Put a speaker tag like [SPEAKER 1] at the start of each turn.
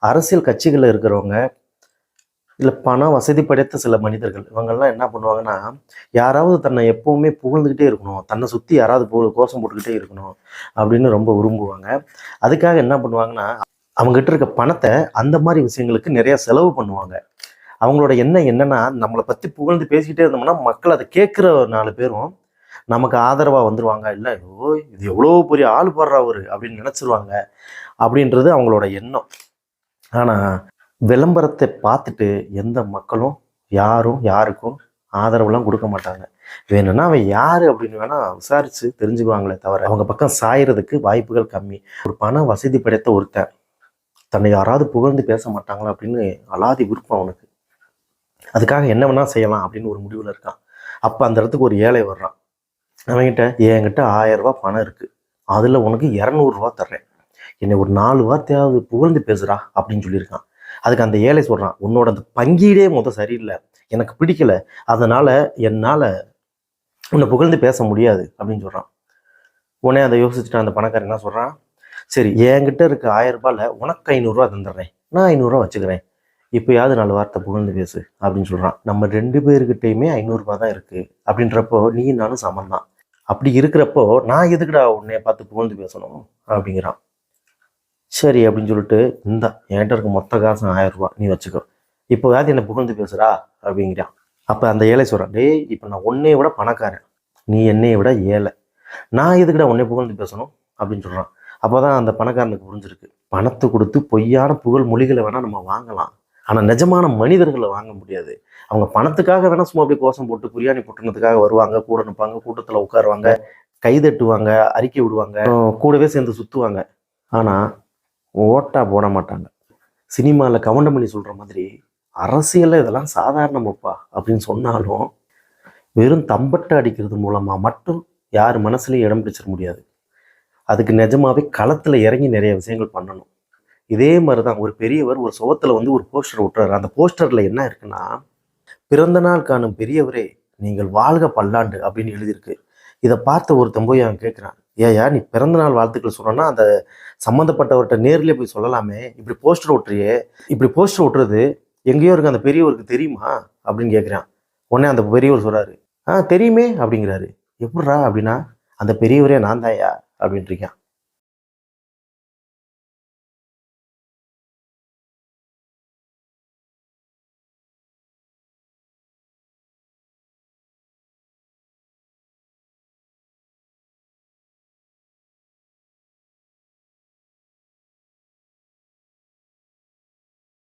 [SPEAKER 1] அரசியல் கட்சிகளில் இருக்கிறவங்க இல்லை பண வசதி படைத்த சில மனிதர்கள் இவங்கெல்லாம் என்ன பண்ணுவாங்கன்னா, யாராவது தன்னை எப்பவுமே புகழ்ந்துக்கிட்டே இருக்கணும், தன்னை சுற்றி யாராவது கோஷம் போட்டுக்கிட்டே இருக்கணும் அப்படின்னு ரொம்ப விரும்புவாங்க. அதுக்காக என்ன பண்ணுவாங்கன்னா, அவங்ககிட்ட இருக்க பணத்தை அந்த மாதிரி விஷயங்களுக்கு நிறைய செலவு பண்ணுவாங்க. அவங்களோட எண்ணம் என்னன்னா, நம்மளை பற்றி புகழ்ந்து பேசிக்கிட்டே இருந்தோம்னா மக்கள் அதை கேட்குற 4 பேரும் நமக்கு ஆதரவாக வந்துருவாங்க. இல்லை ஓ இது எவ்வளோ பெரிய ஆள் போடுறா அவரு அப்படின்னு நினச்சிருவாங்க அப்படின்றது அவங்களோட எண்ணம். ஆனால் விளம்பரத்தை பார்த்துட்டு எந்த மக்களும் யாருக்கும் ஆதரவுலாம் கொடுக்க மாட்டாங்க. வேணும்னா அவன் யார் அப்படின்னு வேணா விசாரித்து தெரிஞ்சுக்குவாங்களே தவிர அவங்க பக்கம் சாயறதுக்கு வாய்ப்புகள் கம்மி. ஒரு பண வசதி படைத்த ஒருத்தன் தன்னை யாராவது புகழ்ந்து பேச மாட்டாங்களா அப்படின்னு அலாதி விருப்பம் அவனுக்கு. அதுக்காக என்ன வேணா செய்யலாம் அப்படின்னு ஒரு முடிவில் இருக்கான். அப்போ அந்த இடத்துக்கு ஒரு ஏழை வர்றான். அவன்கிட்ட என்கிட்ட 1000 ரூபா பணம் இருக்குது, அதில் உனக்கு 200 ரூபா தர்றேன், என்னை ஒரு 4 வார்த்தையாவது புகழ்ந்து பேசுகிறா அப்படின்னு சொல்லியிருக்கான். அதுக்கு அந்த ஏழை சொல்கிறான், உன்னோட அந்த பங்கீடே சரியில்லை, எனக்கு பிடிக்கல, அதனால் என்னால் உன்னை புகழ்ந்து பேச முடியாது அப்படின்னு சொல்கிறான். உடனே அதை யோசிச்சுட்டு அந்த பணக்காரன் என்ன சொல்கிறான், சரி என்கிட்ட இருக்க 1000 ரூபாயில் உனக்கு 500 ரூபா தந்துடுறேன், நான் 500 ரூபா வச்சுக்கிறேன், இப்போயாவது 4 வார்த்தை புகழ்ந்து பேசு அப்படின்னு சொல்கிறான். நம்ம 2 பேர்கிட்டையுமே 500 ரூபா தான் இருக்குது அப்படின்றப்போ நீ நானும் சமம் தான். அப்படி இருக்கிறப்போ நான் எதுக்குடா உன்னைய பார்த்து புகழ்ந்து பேசணும் அப்படிங்கிறான். சரி அப்படின்னு சொல்லிட்டு, இந்த என்கிட்ட இருக்க மொத்த காசு 1000 ரூபா நீ வச்சுக்கோ, இப்போயாவது என்னை புகழ்ந்து பேசுகிறா அப்படிங்கிறான். அப்போ அந்த ஏழை சொல்கிறான், டேய் இப்போ நான் உன்னைய விட பணக்காரன், நீ என்னையை விட ஏழை, நான் எதுக்குடா உன்னை புகழ்ந்து பேசணும் அப்படின்னு சொல்கிறான். அப்போ தான் அந்த பணக்காரனுக்கு புரிஞ்சிருக்கு, பணத்தை கொடுத்து பொய்யான புகழ் மொழிகளை வேணால் நம்ம வாங்கலாம், ஆனால் நிஜமான மனிதர்களை வாங்க முடியாது. அவங்க பணத்துக்காக வேணால் சும்மா அப்படியே கோஷம் போட்டு பிரியாணி போட்டுனதுக்காக வருவாங்க, கூட நிற்பாங்க, கூட்டத்தில் உட்காருவாங்க, கைதட்டுவாங்க, அறிக்கை விடுவாங்க, கூடவே சேர்ந்து சுற்றுவாங்க, ஆனால் ஓட்டா போட மாட்டாங்க. சினிமாவில் கவுண்டமணி சொல்கிற மாதிரி அரசியலில் இதெல்லாம் சாதாரணமாப்பா அப்படின்னு சொன்னாலும் வெறும் தம்பட்டை அடிக்கிறது மூலமாக மட்டும் யார் மனசுலையும் இடம் பிடிச்சிட முடியாது. அதுக்கு நிஜமாவே களத்தில் இறங்கி நிறைய விஷயங்கள் பண்ணணும். இதே மாதிரி தான் ஒரு பெரியவர் ஒரு சுவத்தில் ஒரு போஸ்டர் விட்டுறாரு. அந்த போஸ்டரில் என்ன இருக்குன்னா, பிறந்த நாள் காணும் பெரியவரே நீங்கள் வாழ்க பல்லாண்டு அப்படின்னு எழுதியிருக்கு. இதை பார்த்த ஒருத்தன் போய் அவன் கேட்குறான், ஏயா நீ பிறந்த நாள் வாழ்த்துக்கள் சொன்னா அந்த சம்மந்தப்பட்டவர்கிட்ட நேர்லேயே போய் சொல்லலாமே, இப்படி போஸ்டர் விட்டுறியே, இப்படி போஸ்டர் விட்டுறது எங்கேயோ இருக்கு, அந்த பெரியவருக்கு தெரியுமா அப்படின்னு கேட்குறான். உடனே அந்த பெரியவர் சொல்கிறாரு, தெரியுமே அப்படிங்கிறாரு. எப்பட்றா அப்படின்னா, அந்த பெரியவரே நான் தாயா அப்படின்ட்டு இருக்கான்.